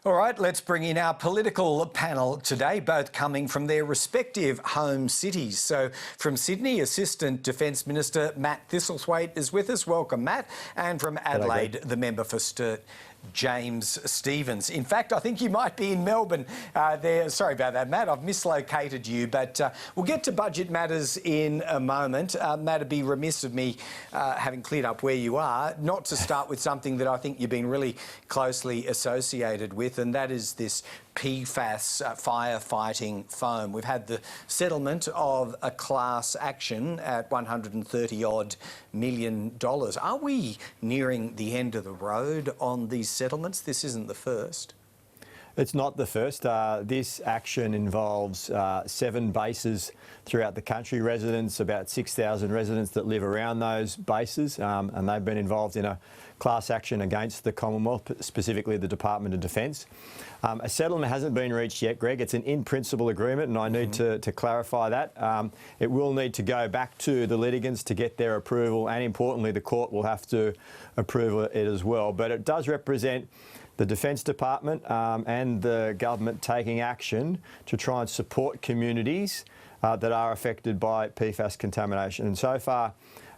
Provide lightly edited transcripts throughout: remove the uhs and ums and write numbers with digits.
All right, let's bring in our political panel today, both coming from their respective home cities. So from Sydney, Assistant Defence Minister Matt Thistlethwaite is with us. Welcome, Matt. And from Adelaide, the member for Sturt, James Stephens. In fact, I think you might be in Melbourne there. Sorry about that, Matt. I've mislocated you, but we'll get to budget matters in a moment. Matt, it'd be remiss of me, having cleared up where you are, not to start with something that I think you've been really closely associated with, and that is this PFAS firefighting foam. We've had the settlement of a class action at $130-odd million. Are we nearing the end of the road on these settlements? This isn't the first. It's not the first. This action involves 7 bases throughout the country, residents, about 6,000 residents that live around those bases, and they've been involved in a class action against the Commonwealth, specifically the Department of Defence. A settlement hasn't been reached yet, Greg. It's an in-principle agreement, and I need to clarify that. It will need to go back to the litigants to get their approval, and importantly, the court will have to approve it as well. But it does represent the Defence Department and the government taking action to try and support communities that are affected by PFAS contamination. And so far,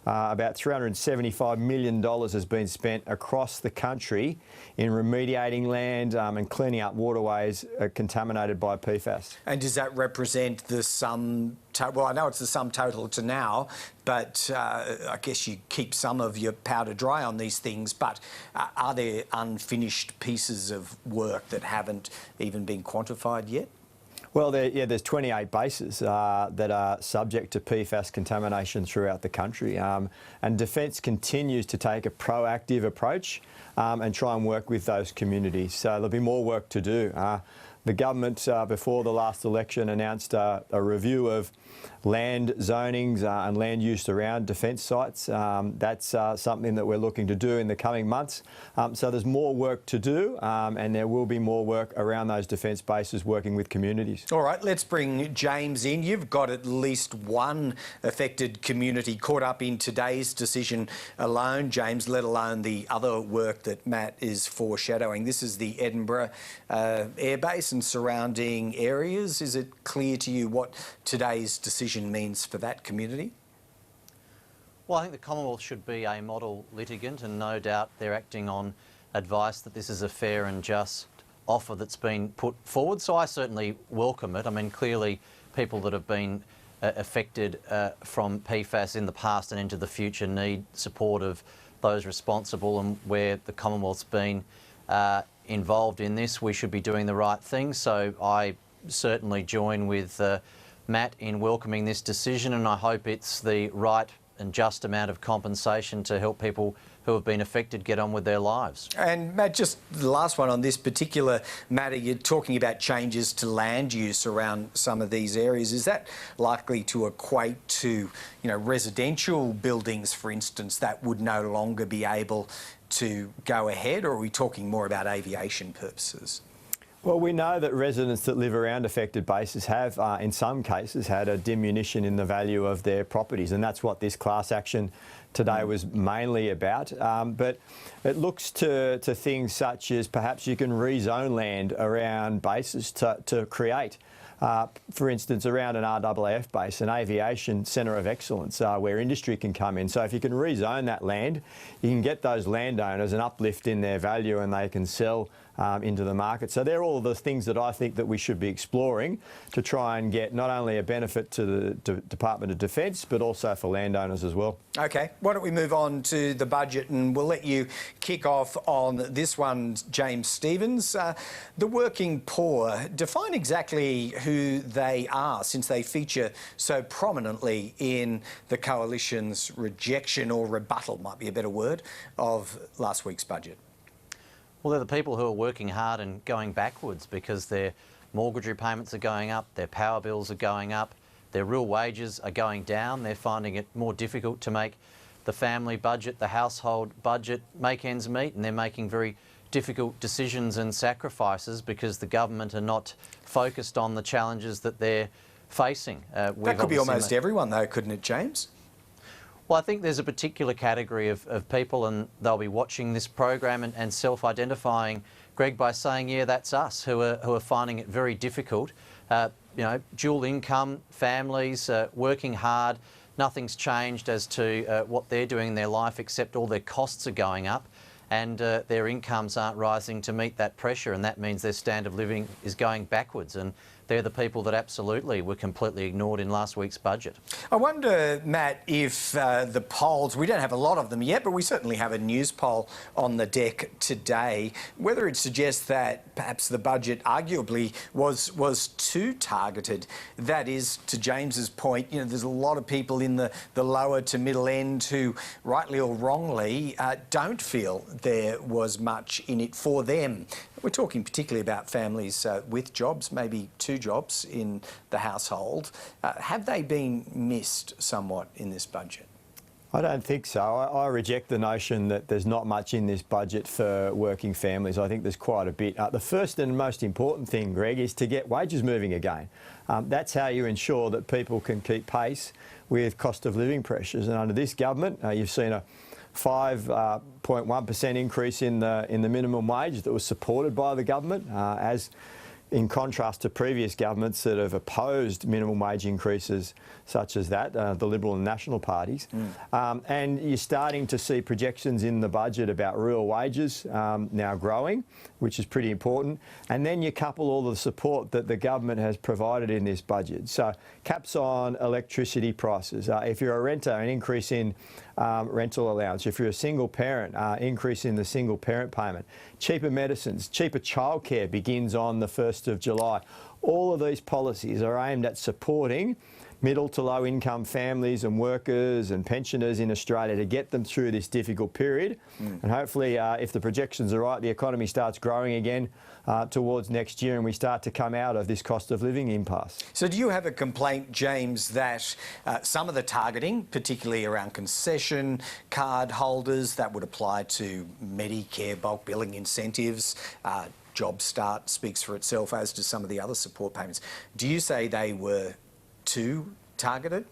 about $375 million has been spent across the country in remediating land and cleaning up waterways contaminated by PFAS. And does that represent the sum? Well, I know it's the sum total to now, but I guess you keep some of your powder dry on these things. But are there unfinished pieces of work that haven't even been quantified yet? Well, there's 28 bases that are subject to PFAS contamination throughout the country, and Defence continues to take a proactive approach and try and work with those communities. So there'll be more work to do. The government, before the last election, announced a review of land zonings and land use around defence sites. That's something that we're looking to do in the coming months. So there's more work to do, and there will be more work around those defence bases working with communities. All right, let's bring James in. You've got at least one affected community caught up in today's decision alone, James, let alone the other work that Matt is foreshadowing. This is the Edinburgh Air Base and surrounding areas. Is it clear to you what today's decision means for that community? Well, I think the Commonwealth should be a model litigant, and no doubt they're acting on advice that this is a fair and just offer that's been put forward. So I certainly welcome it. I mean, clearly people that have been affected from PFAS in the past and into the future need support of those responsible, and where the Commonwealth's been involved in this, we should be doing the right thing. So I certainly join with Matt in welcoming this decision, and I hope it's the right and just amount of compensation to help people who have been affected get on with their lives. And Matt, just the last one on this particular matter, you're talking about changes to land use around some of these areas. Is that likely to equate to, residential buildings, for instance, that would no longer be able to go ahead, or are we talking more about aviation purposes? Well, we know that residents that live around affected bases have, in some cases, had a diminution in the value of their properties, and that's what this class action today was mainly about. But it looks to things such as perhaps you can rezone land around bases to create, for instance, around an RAAF base, an aviation centre of excellence, where industry can come in. So if you can rezone that land, you can get those landowners an uplift in their value, and they can sell into the market. So they're all the things that I think that we should be exploring to try and get not only a benefit to the Department of Defence, but also for landowners as well. OK, why don't we move on to the budget, and we'll let you kick off on this one, James Stephens. The working poor, define exactly who they are, since they feature so prominently in the Coalition's rejection, or rebuttal might be a better word, of last week's budget. Well, they're the people who are working hard and going backwards because their mortgage repayments are going up, their power bills are going up, their real wages are going down. They're finding it more difficult to make the family budget, the household budget, make ends meet, and they're making very difficult decisions and sacrifices because the government are not focused on the challenges that they're facing. That could be almost everyone though, couldn't it, James? Well, I think there's a particular category of people, and they'll be watching this program and self-identifying Greg, by saying, yeah, that's us who are finding it very difficult. Dual income families, working hard. Nothing's changed as to what they're doing in their life, except all their costs are going up, and their incomes aren't rising to meet that pressure, and that means their standard of living is going backwards. And they're the people that absolutely were completely ignored in last week's budget. I wonder, Matt, if the polls, we don't have a lot of them yet, but we certainly have a news poll on the deck today, whether it suggests that perhaps the budget arguably was too targeted. That is, to James's point, there's a lot of people in the lower to middle end who, rightly or wrongly, don't feel there was much in it for them. We're talking particularly about families with jobs, maybe 2 jobs in the household. Have they been missed somewhat in this budget? I don't think so. I reject the notion that there's not much in this budget for working families. I think there's quite a bit. The first and most important thing, Greg, is to get wages moving again. That's how you ensure that people can keep pace with cost of living pressures. And under this government, you've seen a 5.1% increase in the minimum wage that was supported by the government, as in contrast to previous governments that have opposed minimum wage increases such as that, the Liberal and National parties. And you're starting to see projections in the budget about real wages now growing, which is pretty important. And then you couple all the support that the government has provided in this budget. So caps on electricity prices. If you're a renter, an increase in rental allowance. If you're a single parent, increase in the single parent payment. Cheaper medicines, cheaper childcare begins on the 1st of July. All of these policies are aimed at supporting middle to low income families and workers and pensioners in Australia to get them through this difficult period. And hopefully, if the projections are right, the economy starts growing again towards next year and we start to come out of this cost of living impasse. So do you have a complaint, James, that some of the targeting, particularly around concession card holders, that would apply to Medicare bulk billing incentives, Job Start speaks for itself, as do some of the other support payments. Do you say they were too targeted?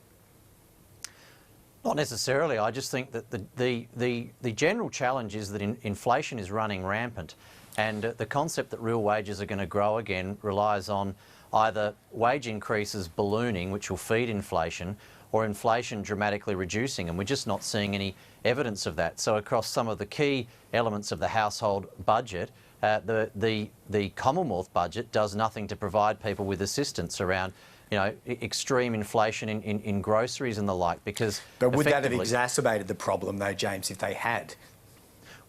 Not necessarily. I just think that the general challenge is that inflation is running rampant, and the concept that real wages are going to grow again relies on either wage increases ballooning, which will feed inflation, or inflation dramatically reducing, and we're just not seeing any evidence of that. So across some of the key elements of the household budget, the Commonwealth budget does nothing to provide people with assistance around extreme inflation in groceries and the like, because... But would that have exacerbated the problem, though, James, if they had?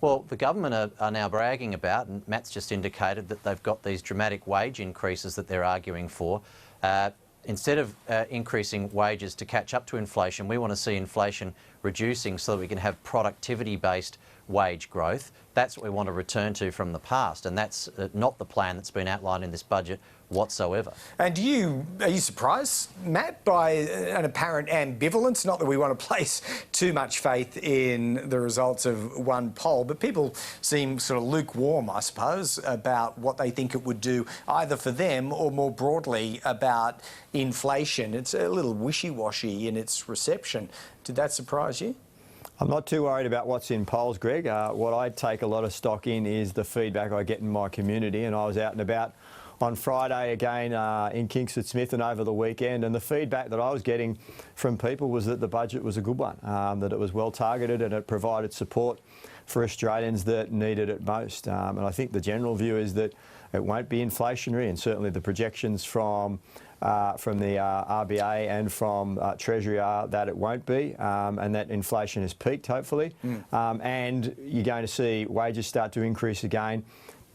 Well, the government are now bragging about, and Matt's just indicated that they've got these dramatic wage increases that they're arguing for. Instead of increasing wages to catch up to inflation, we want to see inflation reducing so that we can have productivity-based wage growth. That's what we want to return to from the past, and that's not the plan that's been outlined in this budget whatsoever. And are you surprised, Matt, by an apparent ambivalence? Not that we want to place too much faith in the results of one poll, but people seem sort of lukewarm, I suppose, about what they think it would do either for them or more broadly about inflation. It's a little wishy-washy in its reception. Did that surprise you? I'm not too worried about what's in polls, Greg. What I take a lot of stock in is the feedback I get in my community, and I was out and about on Friday again in Kingsford Smith and over the weekend, and the feedback that I was getting from people was that the budget was a good one, that it was well targeted and it provided support for Australians that needed it most. And I think the general view is that it won't be inflationary, and certainly the projections from the RBA and from Treasury are that it won't be, and that inflation has peaked, hopefully. And you're going to see wages start to increase again,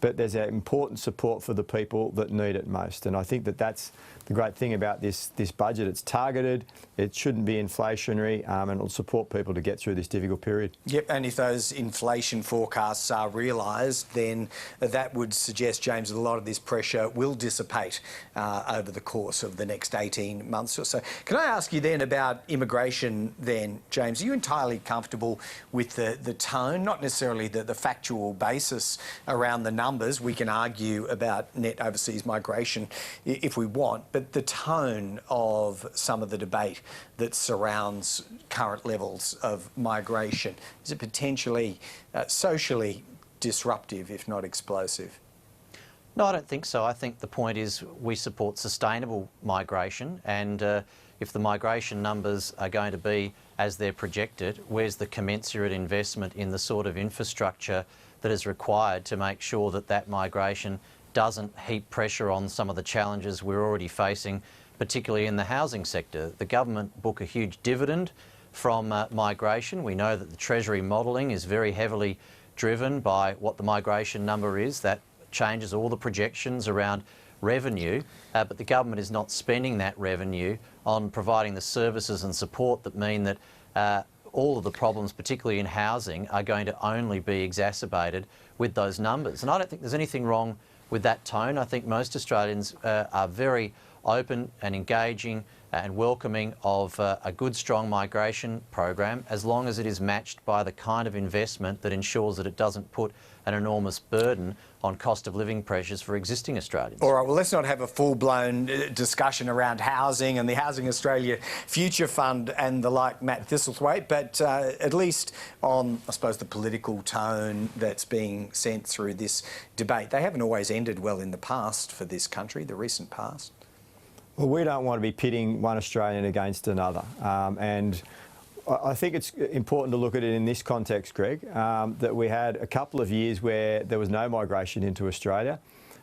but there's an important support for the people that need it most. And I think that that's the great thing about this budget. It's targeted, it shouldn't be inflationary, and it'll support people to get through this difficult period. Yep, and if those inflation forecasts are realised, then that would suggest, James, that a lot of this pressure will dissipate over the course of the next 18 months or so. Can I ask you then about immigration then, James? Are you entirely comfortable with the tone, not necessarily the factual basis around the numbers? We can argue about net overseas migration if we want, but the tone of some of the debate that surrounds current levels of migration, is it potentially socially disruptive, if not explosive? No, I don't think so. I think the point is we support sustainable migration, and if the migration numbers are going to be as they're projected, where's the commensurate investment in the sort of infrastructure that is required to make sure that that migration doesn't heap pressure on some of the challenges we're already facing, particularly in the housing sector? The government book a huge dividend from migration. We know that the Treasury modelling is very heavily driven by what the migration number is. That changes all the projections around revenue, but the government is not spending that revenue on providing the services and support that mean that all of the problems, particularly in housing, are going to only be exacerbated with those numbers. And I don't think there's anything wrong with that tone. I think most Australians are very open and engaging and welcoming of a good, strong migration program, as long as it is matched by the kind of investment that ensures that it doesn't put an enormous burden on cost of living pressures for existing Australians. All right, well, let's not have a full-blown discussion around housing and the Housing Australia Future Fund and the like, Matt Thistlethwaite, but at least on, I suppose, the political tone that's being sent through this debate. They haven't always ended well in the past for this country, the recent past. Well, we don't want to be pitting one Australian against another. And I think it's important to look at it in this context, Greg, that we had a couple of years where there was no migration into Australia.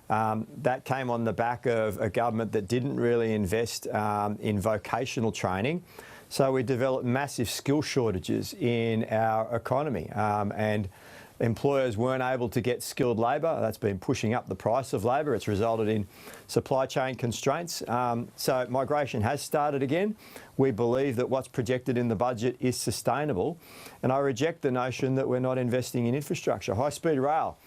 That came on the back of a government that didn't really invest in vocational training. So we developed massive skill shortages in our economy, and employers weren't able to get skilled labour. That's been pushing up the price of labour. It's resulted in supply chain constraints. So migration has started again. We believe that what's projected in the budget is sustainable. And I reject the notion that we're not investing in infrastructure. High-speed rail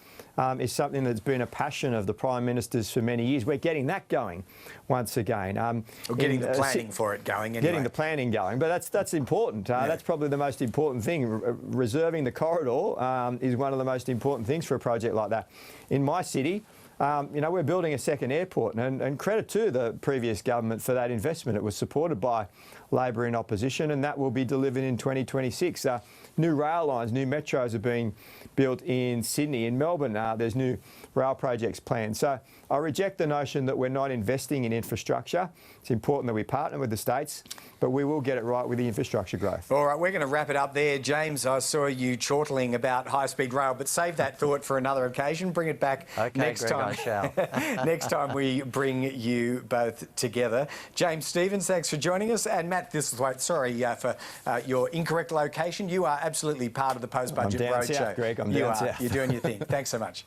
is something that's been a passion of the Prime Minister's for many years. We're getting that going once again. Or getting the planning for it going anyway. Getting the planning going, but that's important. Yeah. That's probably the most important thing. Reserving the corridor is one of the most important things for a project like that. In my city, you know, we're building a second airport, and credit to the previous government for that investment. It was supported by Labor in opposition, and that will be delivered in 2026. New rail lines, new metros are being built in Sydney. In Melbourne, there's new rail projects planned. So I reject the notion that we're not investing in infrastructure. It's important that we partner with the states, but we will get it right with the infrastructure growth. All right, we're going to wrap it up there. James, I saw you chortling about high-speed rail, but save that thought for another occasion. Bring it back next Greg, time. I shall. Next time we bring you both together. James Stephens, thanks for joining us. And Matt Thistlethwaite, sorry for your incorrect location. You are absolutely part of the Post-Budget I'm down Roadshow. south, Greg. I'm down south. You're doing your thing. Thanks so much.